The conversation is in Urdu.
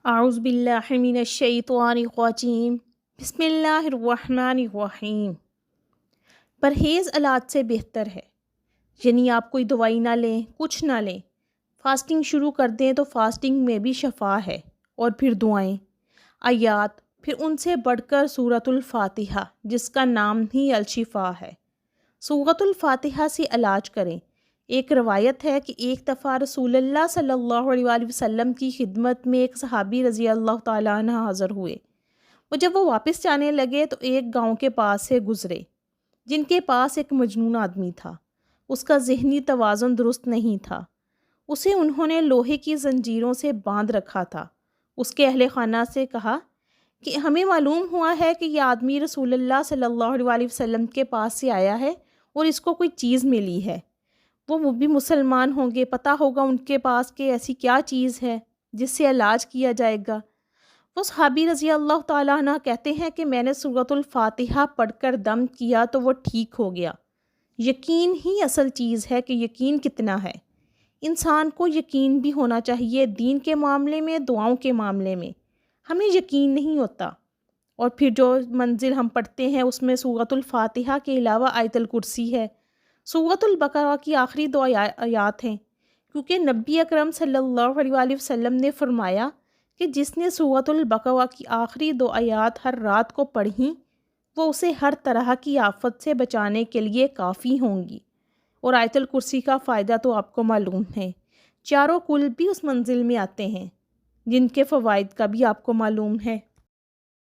اعوذ باللہ من الشیطان الرجیم بسم اللہ الرحمن الرحیم۔ پرہیز علاج سے بہتر ہے، یعنی آپ کوئی دوائی نہ لیں، کچھ نہ لیں، فاسٹنگ شروع کر دیں تو فاسٹنگ میں بھی شفا ہے۔ اور پھر دعائیں، آیات، پھر ان سے بڑھ کر سورۃ الفاتحہ جس کا نام ہی الشفا ہے۔ سورۃ الفاتحہ سے علاج کریں۔ ایک روایت ہے کہ ایک دفعہ رسول اللہ صلی اللہ علیہ وآلہ وسلم کی خدمت میں ایک صحابی رضی اللہ تعالیٰ عنہ حاضر ہوئے۔ جب وہ واپس جانے لگے تو ایک گاؤں کے پاس سے گزرے جن کے پاس ایک مجنون آدمی تھا۔ اس کا ذہنی توازن درست نہیں تھا۔ اسے انہوں نے لوہے کی زنجیروں سے باندھ رکھا تھا۔ اس کے اہل خانہ سے کہا کہ ہمیں معلوم ہوا ہے کہ یہ آدمی رسول اللہ صلی اللہ علیہ وآلہ وسلم کے پاس سے آیا ہے اور اس کو کوئی چیز ملی ہے۔ وہ بھی مسلمان ہوں گے، پتہ ہوگا ان کے پاس کہ ایسی کیا چیز ہے جس سے علاج کیا جائے گا۔ وہ صحابی رضی اللہ تعالیٰ عنہ کہتے ہیں کہ میں نے سورۃ الفاتحہ پڑھ کر دم کیا تو وہ ٹھیک ہو گیا۔ یقین ہی اصل چیز ہے کہ یقین کتنا ہے۔ انسان کو یقین بھی ہونا چاہیے، دین کے معاملے میں، دعاؤں کے معاملے میں۔ ہمیں یقین نہیں ہوتا، اور پھر جو منزل ہم پڑھتے ہیں اس میں سورۃ الفاتحہ کے علاوہ آیت الکرسی ہے، سورۃ البقرہ کی آخری 2 آیات ہیں، کیونکہ نبی اکرم صلی اللہ علیہ وآلہ وسلم نے فرمایا کہ جس نے سورۃ البقرہ کی آخری 2 آیات ہر رات کو پڑھیں وہ اسے ہر طرح کی آفت سے بچانے کے لیے کافی ہوں گی۔ اور آیت الکرسی کا فائدہ تو آپ کو معلوم ہے، چاروں کل بھی اس منزل میں آتے ہیں جن کے فوائد کا بھی آپ کو معلوم ہے۔